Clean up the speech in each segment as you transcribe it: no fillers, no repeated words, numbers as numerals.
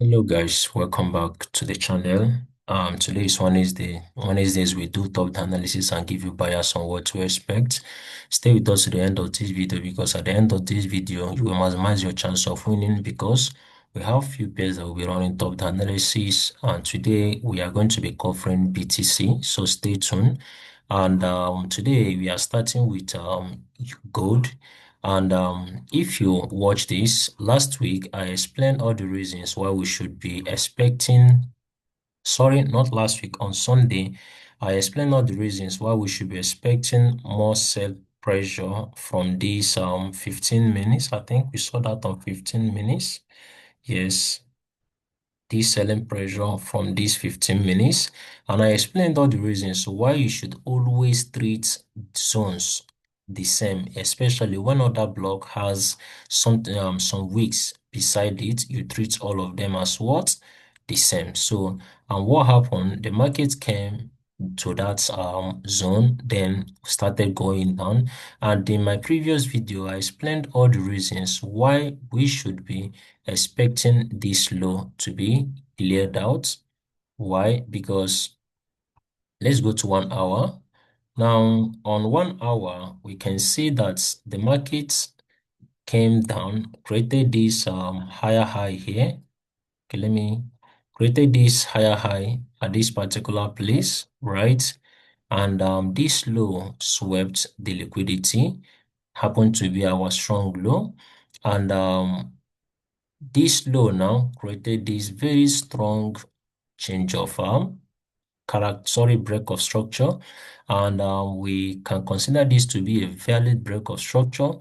Hello guys, welcome back to the channel. Today is Wednesday. Wednesdays we do top analysis and give you bias on what to expect. Stay with us to the end of this video because at the end of this video you will maximize your chance of winning because we have few pairs that will be running top analysis, and today we are going to be covering BTC. So stay tuned. And today we are starting with gold. And if you watch this, last week I explained all the reasons why we should be expecting, sorry, not last week, on Sunday, I explained all the reasons why we should be expecting more sell pressure from these 15 minutes. I think we saw that on 15 minutes. Yes, this selling pressure from these 15 minutes. And I explained all the reasons why you should always treat zones the same, especially when other block has some weeks beside it. You treat all of them as what? The same. So, and what happened? The market came to that zone, then started going down. And in my previous video, I explained all the reasons why we should be expecting this low to be cleared out. Why? Because let's go to 1 hour. Now, on 1 hour, we can see that the market came down, created this higher high here. Okay, let me created this higher high at this particular place, right? And this low swept the liquidity, happened to be our strong low, and this low now created this very strong change of break of structure, and we can consider this to be a valid break of structure.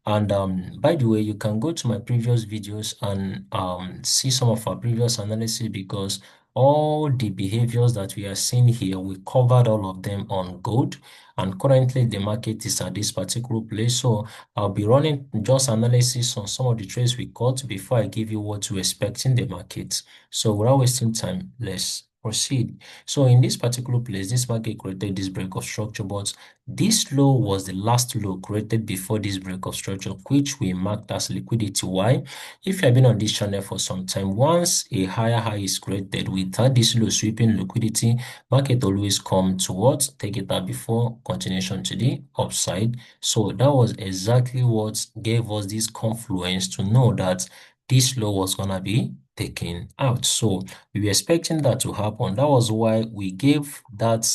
And by the way, you can go to my previous videos and see some of our previous analysis, because all the behaviors that we are seeing here, we covered all of them on gold, and currently the market is at this particular place. So I'll be running just analysis on some of the trades we caught before I give you what to expect in the market. So without wasting time, let's proceed. So in this particular place, this market created this break of structure, but this low was the last low created before this break of structure, which we marked as liquidity. Why? If you have been on this channel for some time, once a higher high is created without this low sweeping liquidity, market always come to what? Take it out before continuation to the upside. So that was exactly what gave us this confluence to know that this low was gonna be taken out. So we were expecting that to happen. That was why we gave that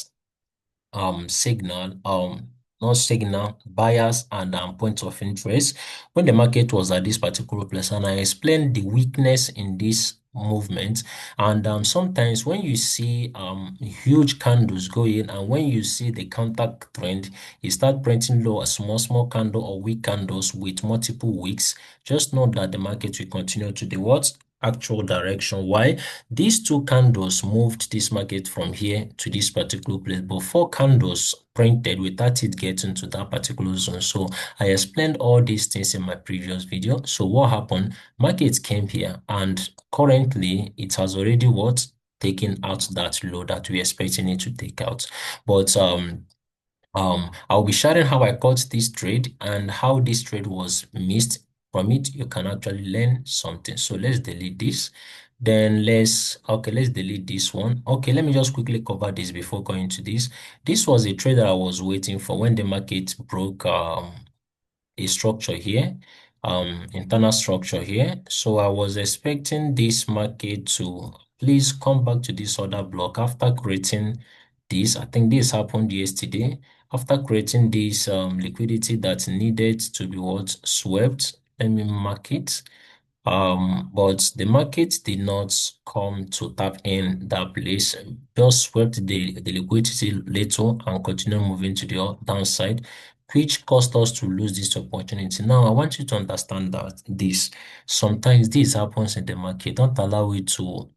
signal, not signal, bias and point of interest when the market was at this particular place, and I explained the weakness in this movement. And sometimes when you see huge candles go in, and when you see the counter trend, you start printing low, a small candle or weak candles with multiple wicks, just know that the market will continue to the what? Actual direction. Why? These two candles moved this market from here to this particular place, but four candles printed without it getting to that particular zone. So I explained all these things in my previous video. So what happened? Market came here, and currently it has already what? Taken out that low that we're expecting it to take out. But I'll be sharing how I caught this trade and how this trade was missed. From it, you can actually learn something. So let's delete this. Then let's delete this one. Okay, let me just quickly cover this before going to this. This was a trade that I was waiting for when the market broke a structure here, internal structure here. So I was expecting this market to please come back to this other block after creating this. I think this happened yesterday. After creating this liquidity that needed to be what? Swept. Let me mark it. But the market did not come to tap in that place, just swept the liquidity little and continue moving to the downside, which caused us to lose this opportunity. Now, I want you to understand that sometimes this happens in the market. Don't allow it to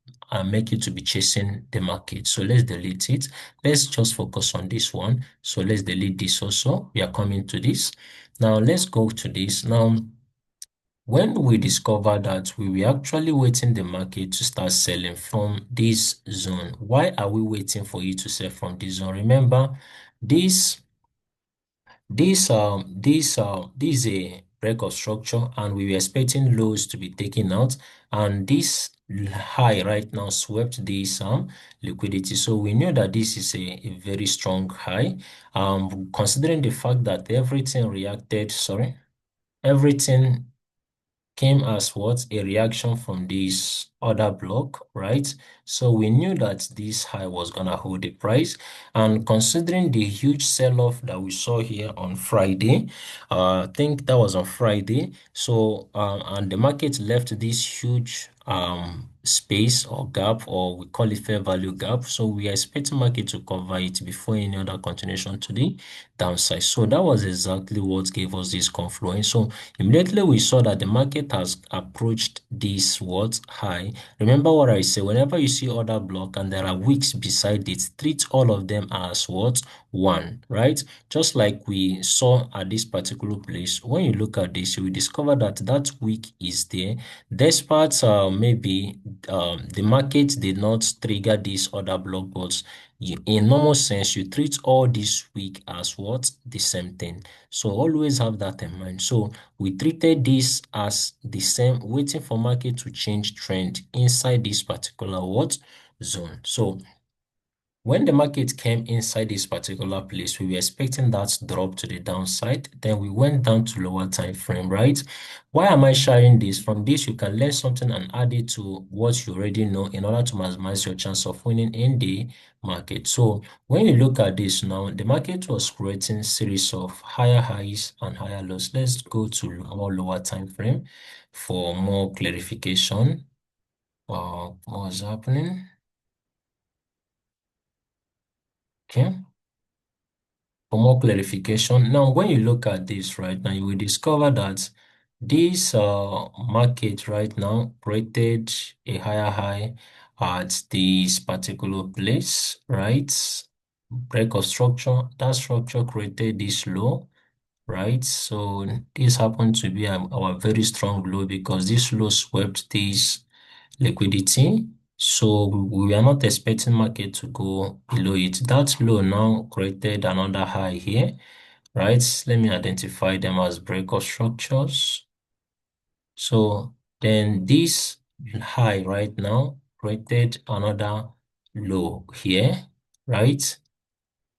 make you to be chasing the market. So let's delete it. Let's just focus on this one. So let's delete this also. We are coming to this. Now, let's go to this. Now, when we discover that we were actually waiting the market to start selling from this zone, why are we waiting for you to sell from this zone? Remember, this is a break of structure, and we were expecting lows to be taken out, and this high right now swept this liquidity. So we knew that this is a very strong high, considering the fact that everything came as what? A reaction from this other block, right? So we knew that this high was gonna hold the price. And considering the huge sell-off that we saw here on Friday, I think that was on Friday. So and the market left this huge space or gap, or we call it fair value gap. So we are expecting market to cover it before any other continuation to the downside. So that was exactly what gave us this confluence. So immediately we saw that the market has approached this what high. Remember what I say, whenever you see other block and there are wicks beside it, treat all of them as what? One, right? Just like we saw at this particular place. When you look at this, you will discover that that wick is there. Despite maybe the market did not trigger this other block, but in normal sense, you treat all this wick as what? The same thing. So always have that in mind. So we treated this as the same, waiting for market to change trend inside this particular what? Zone. So when the market came inside this particular place, we were expecting that drop to the downside. Then we went down to lower time frame, right? Why am I sharing this? From this, you can learn something and add it to what you already know in order to maximize your chance of winning in the market. So when you look at this now, the market was creating series of higher highs and higher lows. Let's go to more lower time frame for more clarification. What's happening? Okay. For more clarification, now when you look at this right now, you will discover that this market right now created a higher high at this particular place, right? Break of structure. That structure created this low, right? So this happened to be our very strong low because this low swept this liquidity. So we are not expecting market to go below it. That low now created another high here, right? Let me identify them as breakout structures. So then this high right now created another low here, right?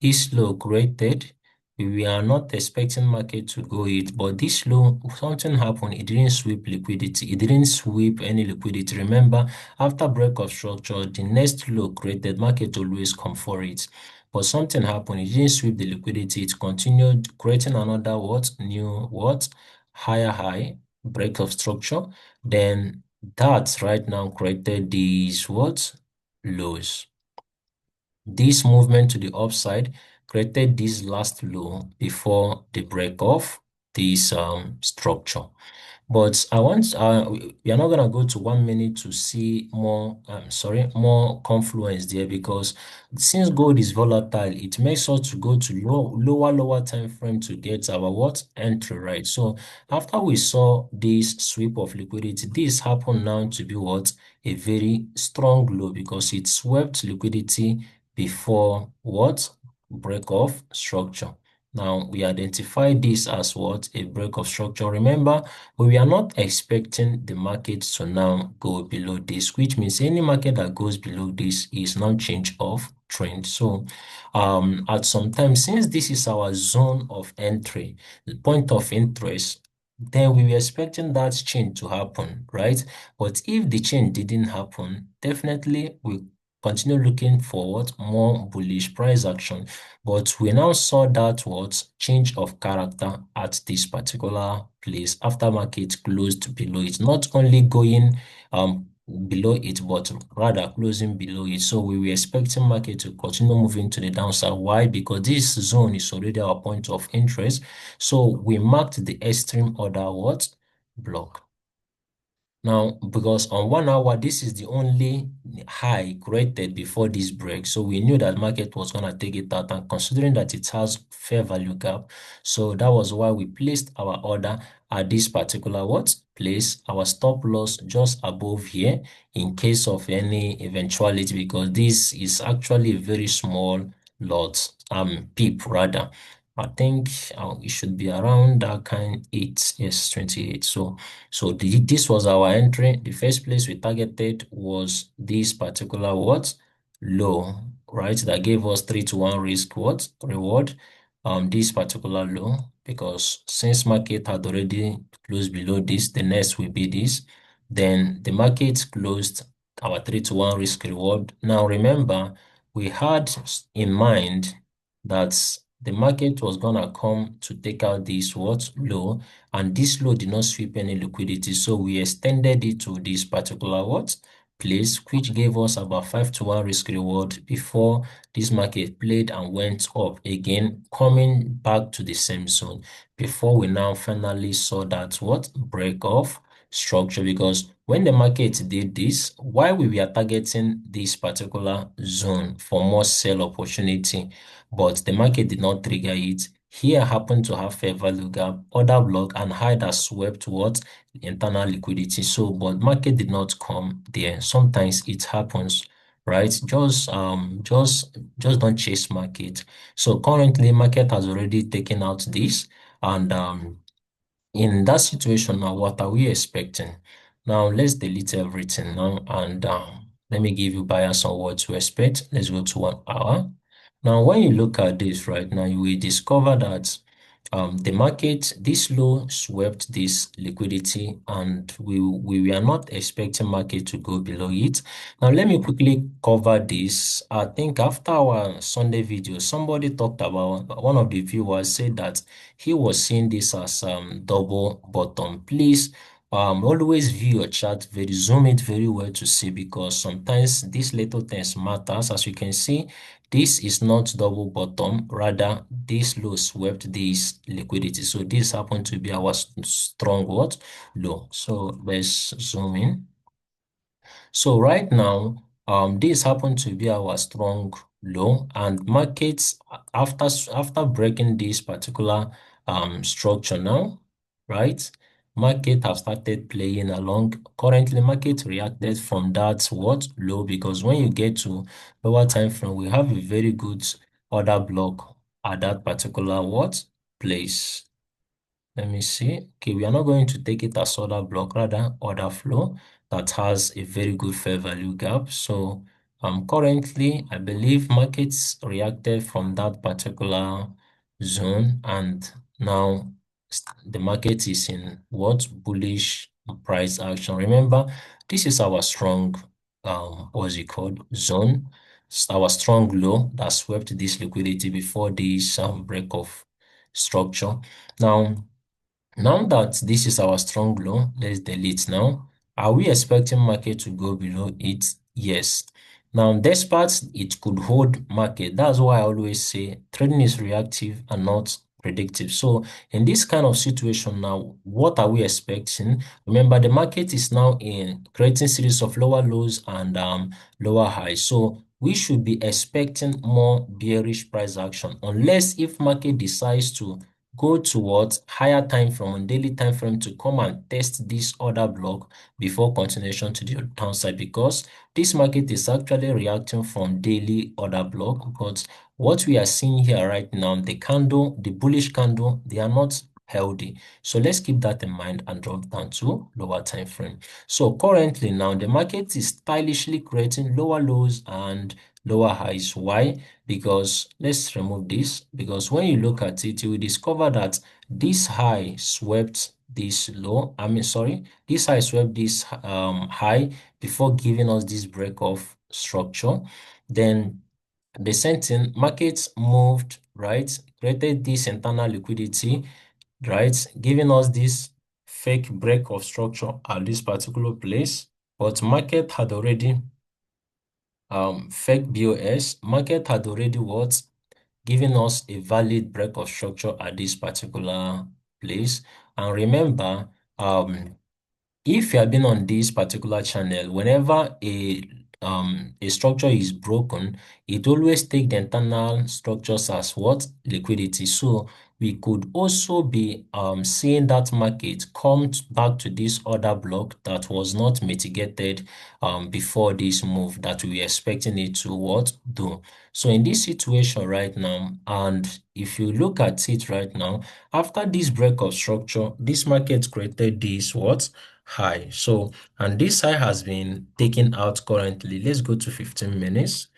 This low created, we are not expecting market to go it, but this low, something happened. It didn't sweep liquidity. It didn't sweep any liquidity. Remember, after break of structure, the next low created, market always come for it. But something happened. It didn't sweep the liquidity. It continued creating another what? New what? Higher high, break of structure. Then that right now created these what? Lows. This movement to the upside created this last low before the break of this structure. But we are not gonna go to 1 minute to see more confluence there, because since gold is volatile, it makes us to go to lower time frame to get our what? Entry, right? So after we saw this sweep of liquidity, this happened now to be what? A very strong low, because it swept liquidity before what? Break of structure. Now we identify this as what? A break of structure. Remember, we are not expecting the market to now go below this, which means any market that goes below this is now change of trend. So at some time, since this is our zone of entry, the point of interest, then we were expecting that change to happen, right? But if the change didn't happen, definitely we continue looking for what? More bullish price action. But we now saw that what? Change of character at this particular place after market closed below it. Not only going below it, but rather closing below it. So we were expecting market to continue moving to the downside. Why? Because this zone is already our point of interest. So we marked the extreme order what? Block. Now, because on 1 hour, this is the only high created before this break. So we knew that market was going to take it out, and considering that it has fair value gap. So that was why we placed our order at this particular what? Place, our stop loss just above here in case of any eventuality, because this is actually a very small lot, pip rather. I think it should be around that kind 8, yes, 28. So this was our entry. The first place we targeted was this particular what low, right? That gave us 3-to-1 risk what reward. This particular low, because since market had already closed below this, the next will be this. Then the market closed our 3-to-1 risk reward. Now remember, we had in mind that the market was gonna come to take out this what low, and this low did not sweep any liquidity, so we extended it to this particular what place, which gave us about 5-to-1 risk reward before this market played and went up again, coming back to the same zone before we now finally saw that what break off structure. Because when the market did this, why we were targeting this particular zone for more sell opportunity, but the market did not trigger it. Here happened to have fair value gap, order block, and high that swept what internal liquidity. So, but market did not come there. Sometimes it happens, right? Just don't chase market. So currently, market has already taken out this, and in that situation now, what are we expecting? Now, let's delete everything now, and let me give you bias on what to expect. Let's go to 1 hour. Now, when you look at this right now, you will discover that the market, this low swept this liquidity, and we were not expecting market to go below it. Now, let me quickly cover this. I think after our Sunday video, somebody talked about, one of the viewers said that he was seeing this as double bottom. Please always view your chart zoom it very well to see, because sometimes these little things matters. As you can see, this is not double bottom, rather this low swept this liquidity. So this happened to be our strong what low. So let's zoom in. So right now, this happened to be our strong low, and markets after breaking this particular structure now, right? Market have started playing along. Currently, market reacted from that what low, because when you get to lower time frame, we have a very good order block at that particular what place. Let me see. Okay, we are not going to take it as order block, rather order flow that has a very good fair value gap. So currently, I believe markets reacted from that particular zone, and now the market is in what bullish price action. Remember, this is our strong what's it called zone, our strong low that swept this liquidity before this break of structure. Now that this is our strong low, let's delete now. Are we expecting market to go below it? Yes. Now, despite it could hold market, that's why I always say trading is reactive and not predictive. So in this kind of situation now, what are we expecting? Remember, the market is now in creating series of lower lows and lower highs. So we should be expecting more bearish price action, unless if market decides to go towards higher time frame on daily time frame to come and test this order block before continuation to the downside, because this market is actually reacting from daily order block. But what we are seeing here right now, the candle, the bullish candle, they are not healthy. So let's keep that in mind and drop down to lower time frame. So currently now the market is stylishly creating lower lows and lower highs. Why? Because let's remove this, because when you look at it, you will discover that this high swept this low. This high swept this high before giving us this break of structure. Then the same thing, markets moved, right? Created this internal liquidity, right? Giving us this fake break of structure at this particular place. But market had already fake BOS, market had already what? Giving us a valid break of structure at this particular place. And remember, if you have been on this particular channel, whenever a structure is broken, it always take the internal structures as what? Liquidity. So we could also be seeing that market come back to this order block that was not mitigated before this move that we were expecting it to what do. So in this situation right now, and if you look at it right now, after this break of structure, this market created this what high. So, and this high has been taken out currently. Let's go to 15 minutes.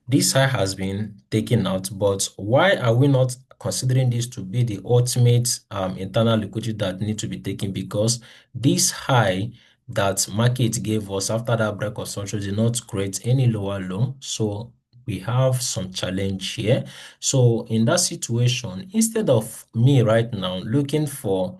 This high has been taken out, but why are we not considering this to be the ultimate internal liquidity that need to be taken? Because this high that market gave us after that break of structure did not create any lower low. So we have some challenge here. So in that situation, instead of me right now looking for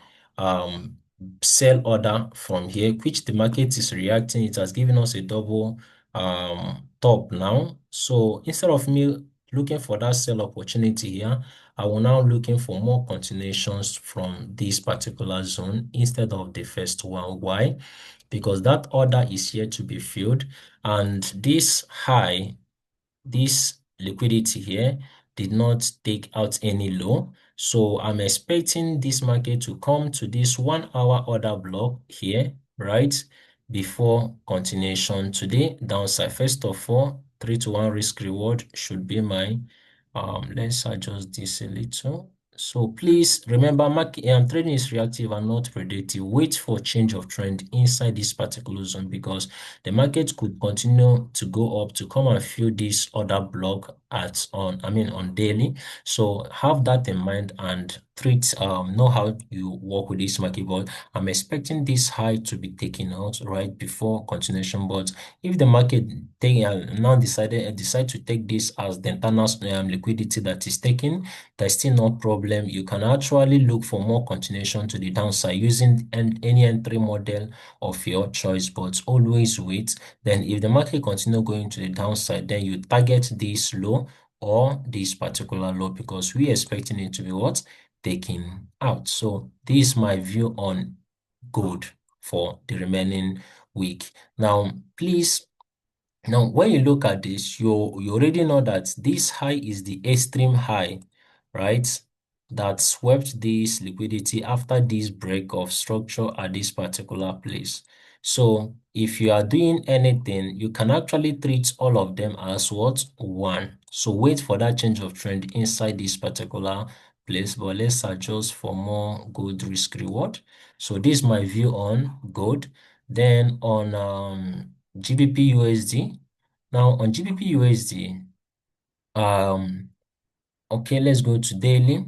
sell order from here, which the market is reacting, it has given us a double top now. So instead of me looking for that sell opportunity here, I will now looking for more continuations from this particular zone instead of the first one. Why? Because that order is yet to be filled, and this high, this liquidity here did not take out any low. So I'm expecting this market to come to this 1 hour order block here, right? Before continuation today, downside. First of all, 3-to-1 risk reward should be my, let's adjust this a little. So please remember, market trading is reactive and not predictive. Wait for change of trend inside this particular zone, because the market could continue to go up to come and fill this order block on daily. So have that in mind and know how you work with this market. But I'm expecting this high to be taken out right before continuation. But if the market now decide to take this as the internal liquidity that is taken, there's still no problem. You can actually look for more continuation to the downside using any entry model of your choice, but always wait. Then if the market continue going to the downside, then you target this low or this particular low, because we expecting it to be what? Taken out. So this is my view on gold for the remaining week. Now, please, now when you look at this, you already know that this high is the extreme high, right? That swept this liquidity after this break of structure at this particular place. So if you are doing anything, you can actually treat all of them as what? One. So wait for that change of trend inside this particular place. But let's adjust for more good risk reward. So this is my view on gold. Then on GBPUSD. Now on GBPUSD, okay, let's go to daily.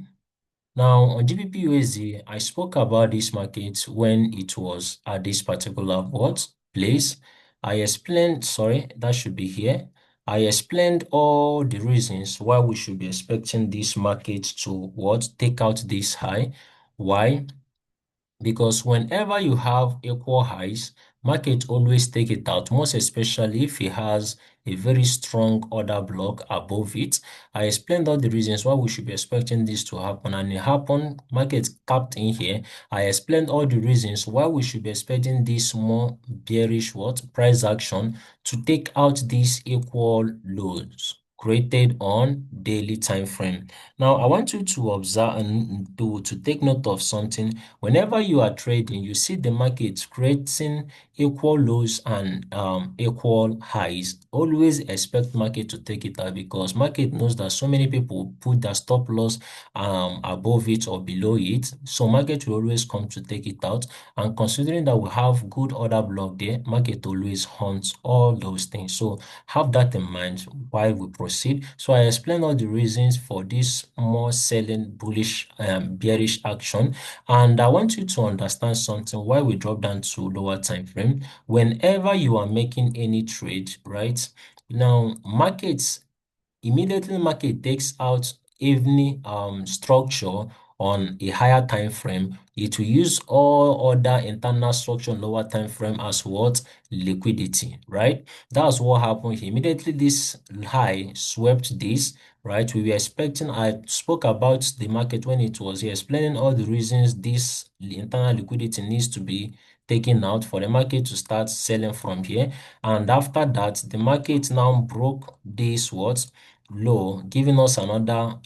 Now on GBPUSD, I spoke about this market when it was at this particular what place. I explained, sorry, that should be here. I explained all the reasons why we should be expecting this market to what take out this high. Why? Because whenever you have equal highs, market always take it out, most especially if it has a very strong order block above it. I explained all the reasons why we should be expecting this to happen, and it happened. Market capped in here. I explained all the reasons why we should be expecting this more bearish what price action to take out these equal lows created on daily time frame. Now I want you to observe and to take note of something. Whenever you are trading, you see the market creating equal lows and equal highs. Always expect market to take it out, because market knows that so many people put their stop loss above it or below it. So market will always come to take it out. And considering that we have good order block there, market always hunts all those things. So have that in mind while we proceed. So I explained all the reasons for this more selling bullish bearish action. And I want you to understand something why we drop down to lower time frame. Whenever you are making any trade, right? Now, immediately market takes out evening structure on a higher time frame, it will use all other internal structure on lower time frame as what? Liquidity, right? That's what happened here. Immediately this high swept this, right? We were expecting, I spoke about the market when it was here, explaining all the reasons this internal liquidity needs to be taken out for the market to start selling from here. And after that, the market now broke this what? Low, giving us another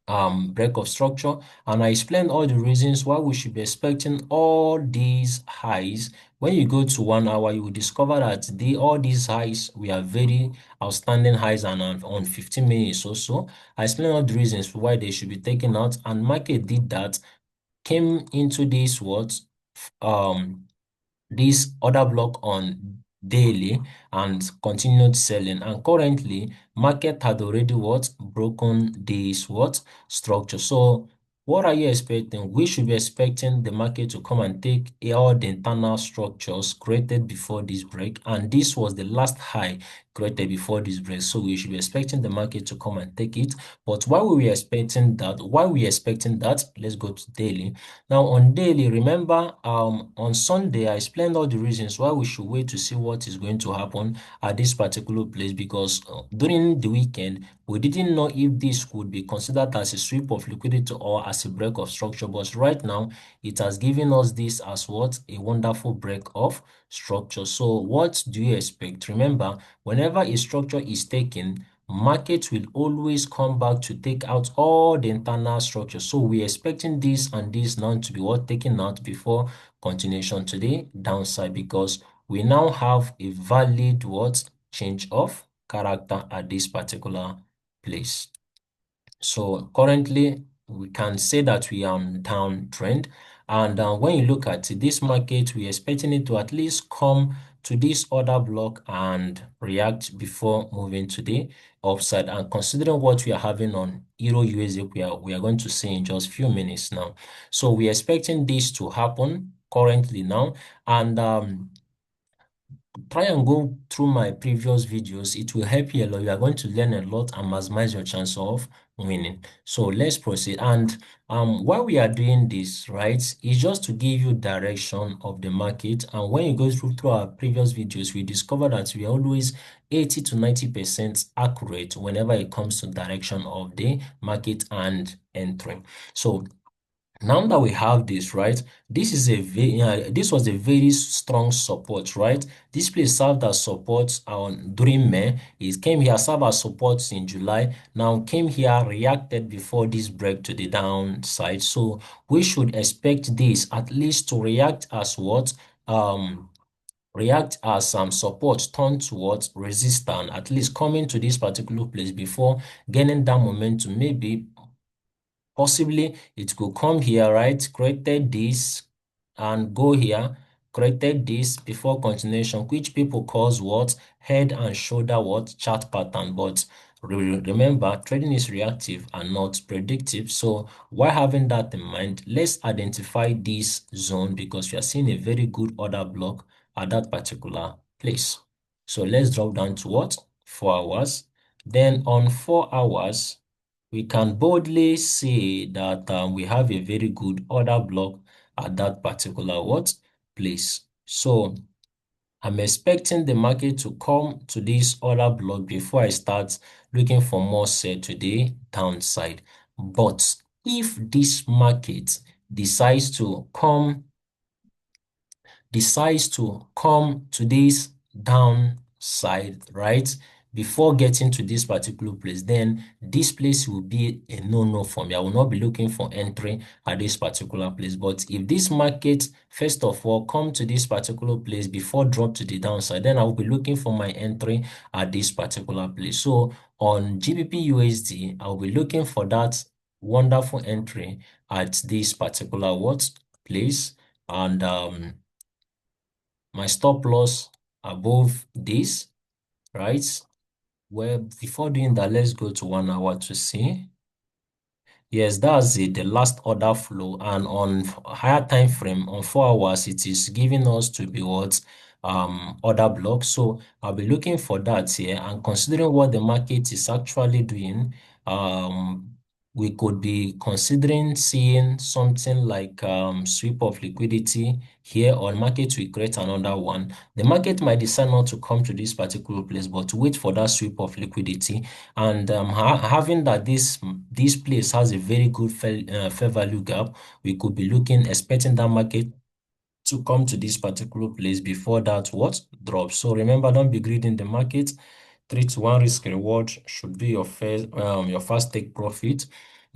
break of structure, and I explained all the reasons why we should be expecting all these highs. When you go to 1 hour, you will discover that all these highs were very outstanding highs, and on 15 minutes or so, I explained all the reasons why they should be taken out, and market did that, came into this um this order block on daily and continued selling, and currently market had already broken this structure. So what are you expecting? We should be expecting the market to come and take all the internal structures created before this break, and this was the last high created before this break, so we should be expecting the market to come and take it. But while we expecting that, let's go to daily. Now on daily, remember, on Sunday, I explained all the reasons why we should wait to see what is going to happen at this particular place, because during the weekend, we didn't know if this could be considered as a sweep of liquidity or as a break of structure. But right now, it has given us this as what? A wonderful break of structure. So what do you expect? Remember, whenever a structure is taken, market will always come back to take out all the internal structure. So we're expecting this and this now to be taken out before continuation today downside, because we now have a valid change of character at this particular place. So currently, we can say that we are on downtrend. And when you look at this market, we're expecting it to at least come to this order block and react before moving to the upside. And considering what we are having on Euro USD, we are going to see in just a few minutes now. So we're expecting this to happen currently now. And try and go through my previous videos. It will help you a lot. You are going to learn a lot and maximize your chance of winning. So let's proceed. And while we are doing this, right, it's just to give you direction of the market. And when you go through our previous videos, we discover that we are always 80 to 90% accurate whenever it comes to direction of the market and entry. So now that we have this, right, this was a very strong support, right? This place served as support during May. It came here, served as support in July. Now came here, reacted before this break to the downside. So we should expect this at least to react as some support turn towards resistance, at least coming to this particular place before gaining that momentum. Maybe possibly it could come here, right? Created this and go here, created this before continuation, which people calls head and shoulder chart pattern. But remember, trading is reactive and not predictive. So while having that in mind, let's identify this zone, because we are seeing a very good order block at that particular place. So let's drop down to 4 hours. Then on 4 hours, we can boldly say that we have a very good order block at that particular place. So I'm expecting the market to come to this order block before I start looking for more sell to the downside. But if this market decides to come to this downside, right, before getting to this particular place, then this place will be a no-no for me. I will not be looking for entry at this particular place. But if this market, first of all, come to this particular place before drop to the downside, then I will be looking for my entry at this particular place. So on GBPUSD, I will be looking for that wonderful entry at this particular place, and my stop loss above this, right? Well, before doing that, let's go to 1 hour to see. Yes, that's it, the last order flow. And on higher time frame, on 4 hours, it is giving us to be order block. So I'll be looking for that here, and considering what the market is actually doing, we could be considering seeing something like sweep of liquidity here, or market will create another one. The market might decide not to come to this particular place, but to wait for that sweep of liquidity. And having that this place has a very good fair value gap, we could be expecting that market to come to this particular place before that drops. So remember, don't be greedy in the market. 3 to 1 risk reward should be your first take profit.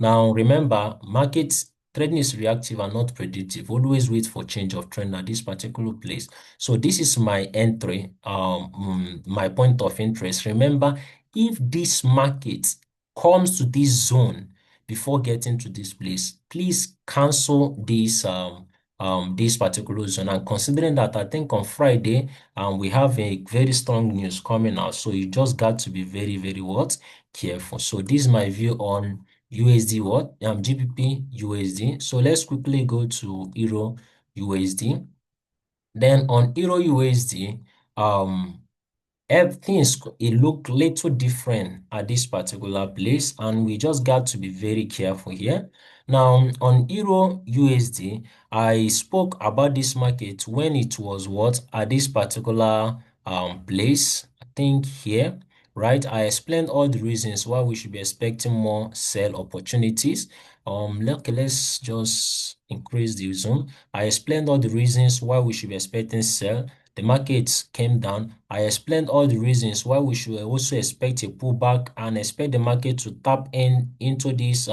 Now, remember, markets trading is reactive and not predictive. Always wait for change of trend at this particular place. So this is my entry, my point of interest. Remember, if this market comes to this zone before getting to this place, please cancel this particular zone. And considering that, I think on Friday, we have a very strong news coming out. So you just got to be very, very what? Careful. So this is my view on USD what? GBP USD. So let's quickly go to Euro USD. Then on Euro USD, everything is it look little different at this particular place, and we just got to be very careful here. Now on Euro USD, I spoke about this market when it was what at this particular place, I think here, right? I explained all the reasons why we should be expecting more sell opportunities. Let's just increase the zoom. I explained all the reasons why we should be expecting sell. The markets came down. I explained all the reasons why we should also expect a pullback and expect the market to tap into this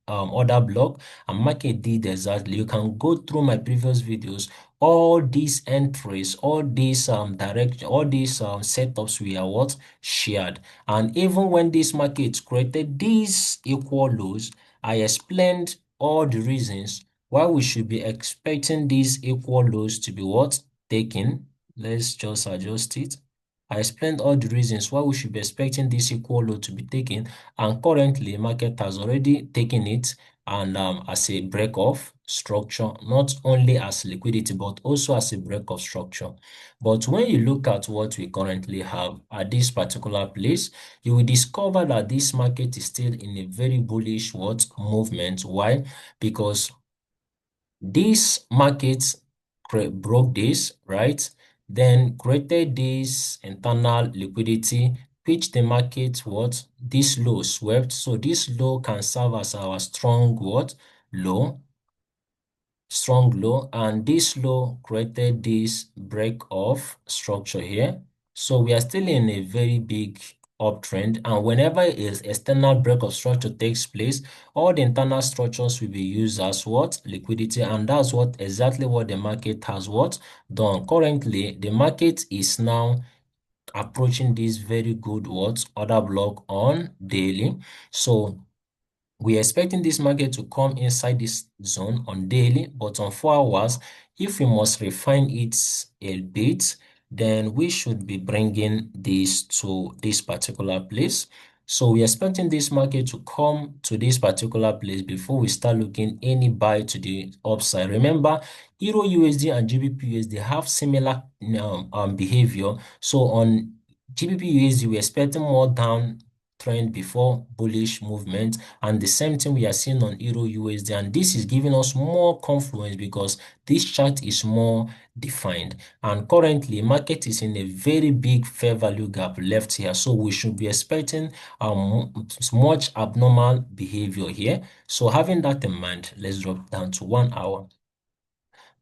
order block, and market did exactly. You can go through my previous videos. All these entries, all these direction, all these setups we are what shared. And even when this market created these equal lows, I explained all the reasons why we should be expecting these equal lows to be what taken. Let's just adjust it. I explained all the reasons why we should be expecting this equal low to be taken, and currently market has already taken it, and as a break of structure, not only as liquidity but also as a break of structure. But when you look at what we currently have at this particular place, you will discover that this market is still in a very bullish what movement. Why? Because this market broke this, right? Then created this internal liquidity, which the market what? This low swept. So this low can serve as our strong what? Low, strong low, and this low created this break of structure here. So we are still in a very big uptrend, and whenever is external break of structure takes place, all the internal structures will be used as what? Liquidity, and that's what exactly what the market has what done. Currently, the market is now approaching this very good what order block on daily. So we're expecting this market to come inside this zone on daily, but on 4 hours, if we must refine it a bit, then we should be bringing this to this particular place. So we're expecting this market to come to this particular place before we start looking any buy to the upside. Remember, Euro USD and GBP USD have similar behavior. So on GBP USD, we're expecting more down trend before bullish movement, and the same thing we are seeing on Euro USD, and this is giving us more confluence because this chart is more defined, and currently market is in a very big fair value gap left here, so we should be expecting much abnormal behavior here. So having that in mind, let's drop down to 1 hour.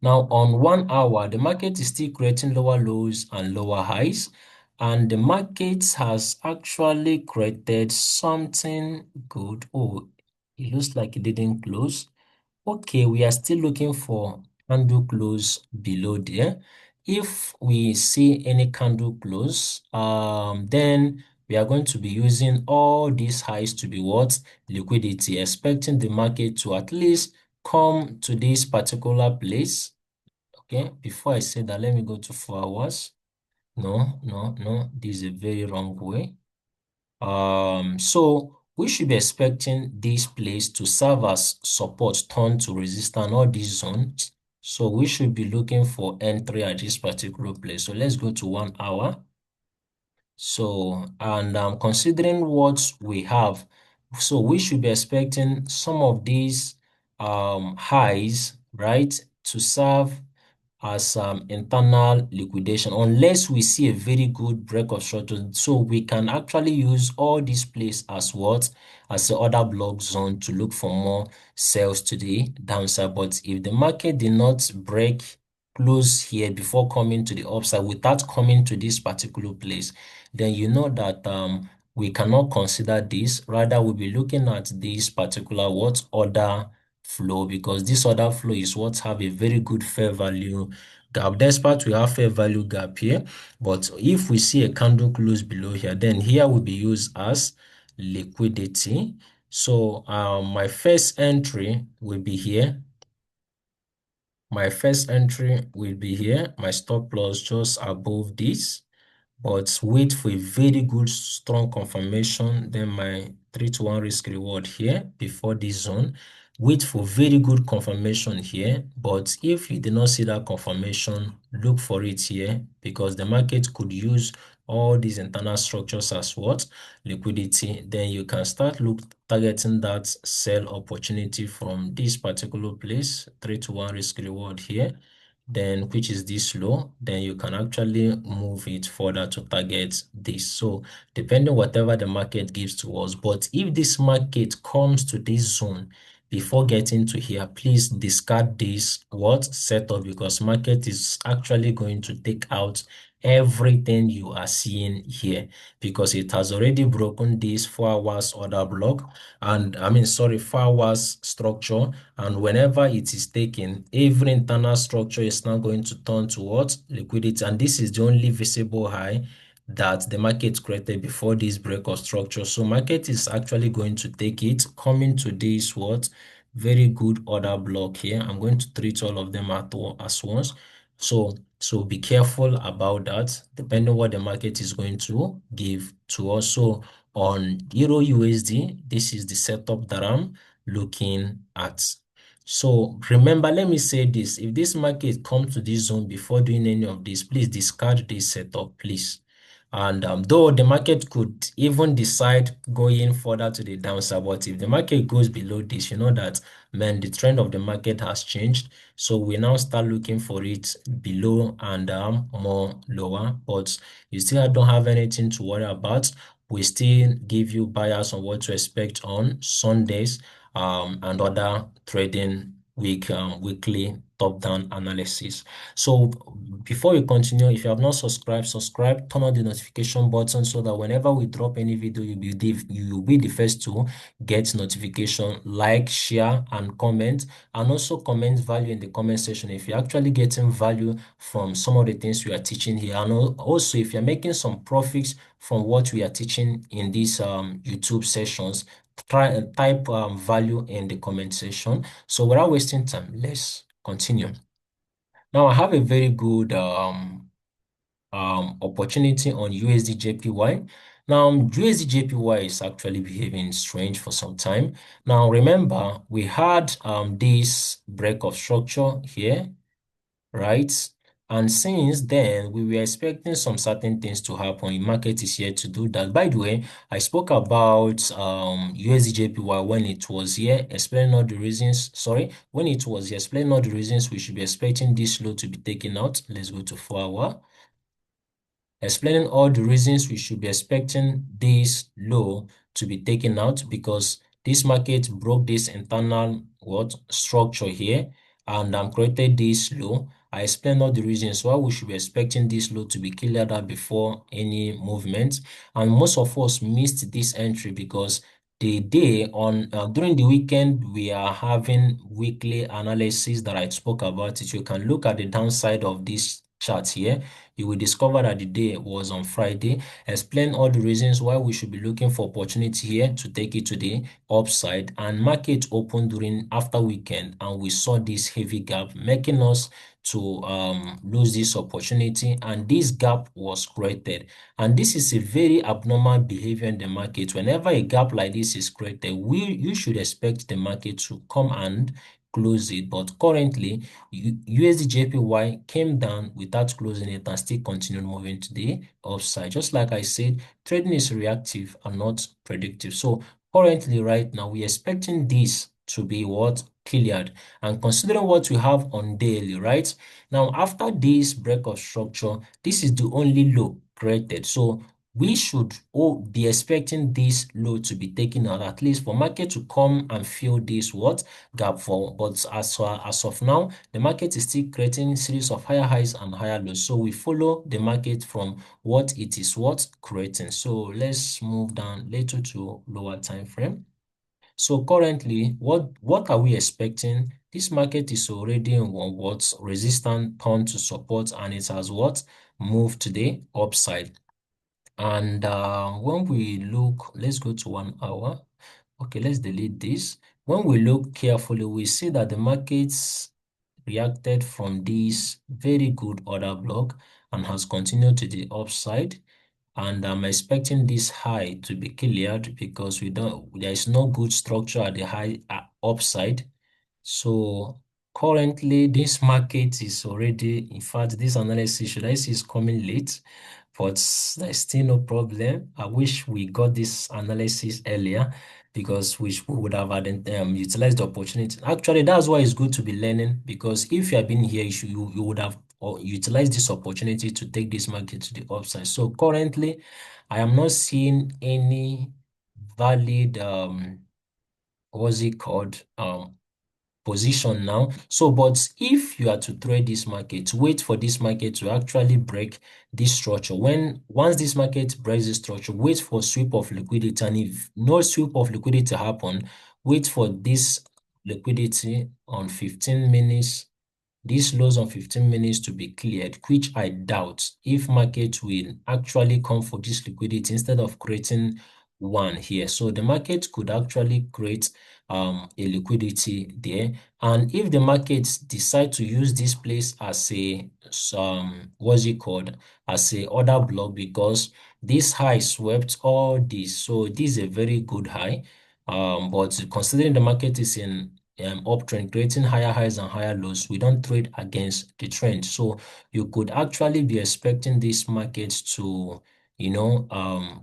Now, on 1 hour, the market is still creating lower lows and lower highs, and the market has actually created something good. Oh, it looks like it didn't close. Okay, we are still looking for candle close below there. If we see any candle close, then we are going to be using all these highs to be what? Liquidity, expecting the market to at least come to this particular place. Okay, before I say that, let me go to 4 hours. No, no, no, this is a very wrong way. So we should be expecting this place to serve as support, turn to resistance, all these zones. So we should be looking for entry at this particular place. So let's go to 1 hour. So, and considering what we have, so we should be expecting some of these highs, right, to serve as internal liquidation unless we see a very good break of structure. So we can actually use all this place as what? As the other block zone to look for more sales to the downside. But if the market did not break close here before coming to the upside without coming to this particular place, then you know that we cannot consider this. Rather, we'll be looking at this particular what order flow, because this order flow is what have a very good fair value gap. Despite we have fair value gap here, but if we see a candle close below here, then here will be used as liquidity. So my first entry will be here. My first entry will be here. My stop loss just above this, but wait for a very good strong confirmation. Then my 3-to-1 risk reward here before this zone. Wait for very good confirmation here, but if you did not see that confirmation, look for it here, because the market could use all these internal structures as what liquidity. Then you can start targeting that sell opportunity from this particular place, 3-to-1 risk reward here, then which is this low. Then you can actually move it further to target this. So depending whatever the market gives to us, but if this market comes to this zone before getting to here, please discard this what setup, because market is actually going to take out everything you are seeing here, because it has already broken this 4 hours order block, and 4 hours structure. And whenever it is taken, every internal structure is now going to turn towards liquidity. And this is the only visible high that the market created before this break of structure. So market is actually going to take it, coming to this what very good order block here. I'm going to treat all of them as once. So be careful about that, depending what the market is going to give to us. So on Euro USD, this is the setup that I'm looking at. So remember, let me say this: if this market comes to this zone before doing any of this, please discard this setup, please. And though the market could even decide going further to the downside, but if the market goes below this, you know that, man, the trend of the market has changed. So we now start looking for it below and more lower, but you still don't have anything to worry about. We still give you bias on what to expect on Sundays and other trading weekly top-down analysis. So before we continue, if you have not subscribed, subscribe, turn on the notification button so that whenever we drop any video, you'll be the first to get notification. Like, share, and comment, and also comment value in the comment section if you're actually getting value from some of the things we are teaching here. And also, if you're making some profits from what we are teaching in these YouTube sessions, try and type value in the comment section. So without wasting time, let's continue. Now I have a very good opportunity on USDJPY. Now USDJPY is actually behaving strange for some time. Now remember, we had this break of structure here, right? And since then, we were expecting some certain things to happen. The market is here to do that. By the way, I spoke about USDJPY when it was here, explaining all the reasons. Sorry, when it was here, explaining all the reasons we should be expecting this low to be taken out. Let's go to 4 hour. Explaining all the reasons we should be expecting this low to be taken out, because this market broke this internal structure here and created this low. I explained all the reasons why we should be expecting this low to be cleared out before any movement. And most of us missed this entry because the day on during the weekend we are having weekly analysis that I spoke about. If you can look at the downside of this chart here, you will discover that the day was on Friday. Explain all the reasons why we should be looking for opportunity here to take it to the upside, and market opened during after weekend, and we saw this heavy gap making us to lose this opportunity, and this gap was created. And this is a very abnormal behavior in the market. Whenever a gap like this is created, you should expect the market to come and close it. But currently USDJPY came down without closing it and still continued moving to the upside. Just like I said, trading is reactive and not predictive. So currently right now we're expecting this to be what cleared, and considering what we have on daily, right now after this break of structure, this is the only low created. So we should all be expecting this low to be taken out, at least for market to come and fill this what gap for. But as of now, the market is still creating series of higher highs and higher lows. So we follow the market from what it is what creating. So let's move down little to lower time frame. So currently, what are we expecting? This market is already in what resistance turn to support, and it has what moved to the upside. And when we look, let's go to 1 hour. Okay, let's delete this. When we look carefully, we see that the markets reacted from this very good order block and has continued to the upside. And I'm expecting this high to be cleared because there is no good structure at the high upside. So currently, this market is already, in fact, this analysis, should I say, is coming late, but there's still no problem. I wish we got this analysis earlier because we would have utilized the opportunity. Actually, that's why it's good to be learning, because if you have been here, you would have utilized this opportunity to take this market to the upside. So currently, I am not seeing any valid what's it called position now. So, but if you are to trade this market, wait for this market to actually break this structure. Once this market breaks this structure, wait for sweep of liquidity. And if no sweep of liquidity happen, wait for this liquidity on 15 minutes, these lows on 15 minutes to be cleared, which I doubt if market will actually come for this liquidity instead of creating one here. So the market could actually create a liquidity there. And if the markets decide to use this place as a what's it called, as a order block, because this high swept all this, so this is a very good high. But considering the market is in uptrend, creating higher highs and higher lows, we don't trade against the trend. So you could actually be expecting this market to,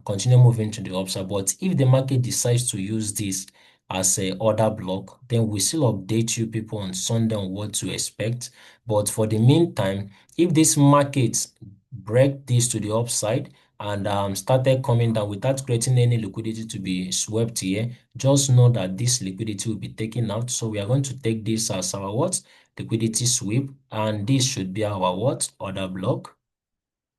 continue moving to the upside. But if the market decides to use this as a order block, then we still update you people on Sunday on what to expect. But for the meantime, if this market break this to the upside and started coming down without creating any liquidity to be swept here, just know that this liquidity will be taken out. So we are going to take this as our what? Liquidity sweep, and this should be our what? Order block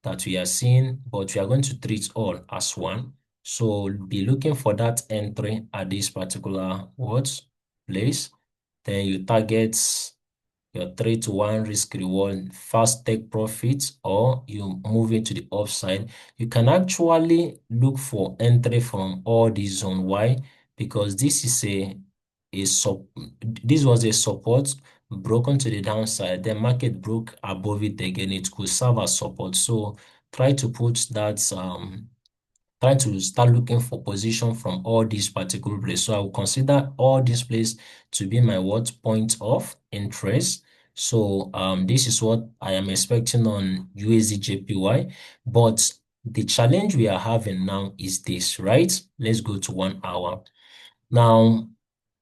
that we are seeing, but we are going to treat all as one. So be looking for that entry at this particular what place. Then you target your 3-to-1 risk reward, fast take profits, or you move into the upside. You can actually look for entry from all these zone. Why? Because this is this was a support broken to the downside. The market broke above it again. It could serve as support. So try to put that try to start looking for position from all these particular places. So I will consider all these places to be my what point of interest. So this is what I am expecting on USDJPY. But the challenge we are having now is this, right? Let's go to 1 hour. Now,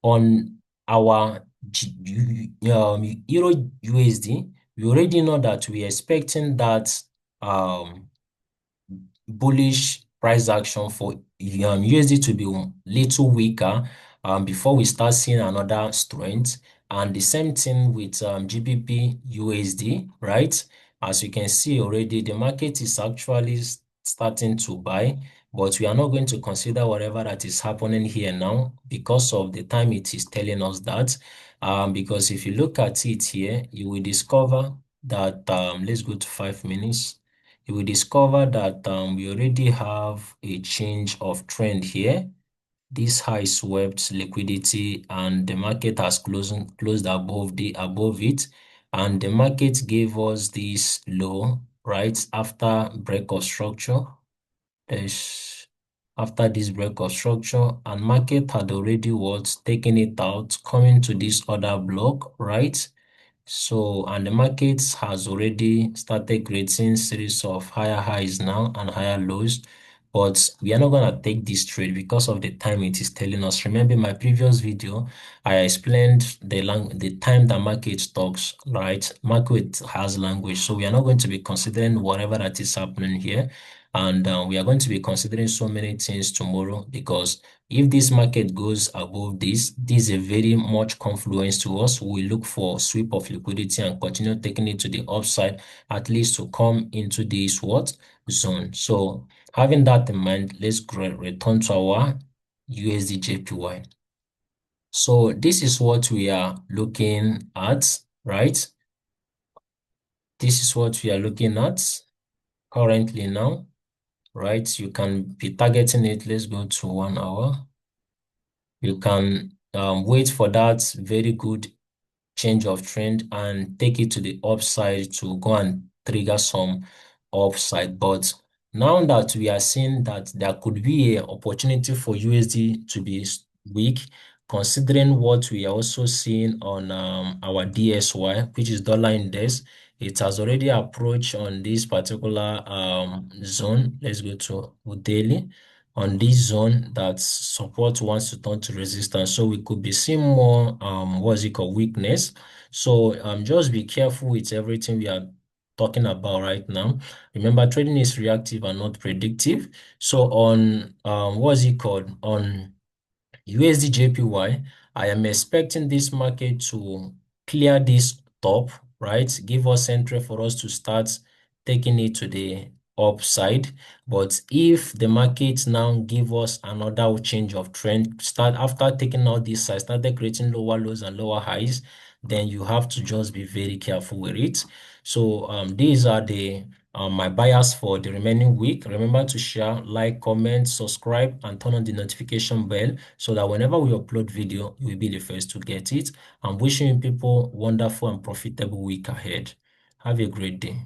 on our Euro USD, we already know that we are expecting that bullish price action for USD to be little weaker before we start seeing another strength. And the same thing with GBP USD, right? As you can see already, the market is actually starting to buy, but we are not going to consider whatever that is happening here now because of the time it is telling us that. Because if you look at it here, you will discover that, let's go to 5 minutes. You will discover that we already have a change of trend here. This high swept liquidity and the market has closed above it, and the market gave us this low right after break of structure. There's after this break of structure, and market had already what taken it out, coming to this other block, right? So, and the market has already started creating series of higher highs now and higher lows. but we are not going to take this trade because of the time it is telling us. Remember my previous video, I explained the time that market talks, right? Market has language, so we are not going to be considering whatever that is happening here. And we are going to be considering so many things tomorrow, because if this market goes above this is a very much confluence to us. We look for sweep of liquidity and continue taking it to the upside, at least to come into this what zone. So having that in mind, let's return to our USDJPY. So this is what we are looking at, right? This is what we are looking at currently now, right? You can be targeting it. Let's go to 1 hour. You can wait for that very good change of trend and take it to the upside to go and trigger some upside. But now that we are seeing that there could be an opportunity for USD to be weak, considering what we are also seeing on our DSY, which is dollar index, it has already approached on this particular zone. Let's go to daily. On this zone that support wants to turn to resistance, so we could be seeing more what's it called, weakness. So just be careful with everything we are talking about right now. Remember, trading is reactive and not predictive. So on what's it called, on USDJPY, I am expecting this market to clear this top, right? Give us entry for us to start taking it to the upside. But if the market now give us another change of trend, start after taking out this side, started creating lower lows and lower highs, then you have to just be very careful with it. So these are the my bias for the remaining week. Remember to share, like, comment, subscribe, and turn on the notification bell so that whenever we upload video, you will be the first to get it. I'm wishing people wonderful and profitable week ahead. Have a great day.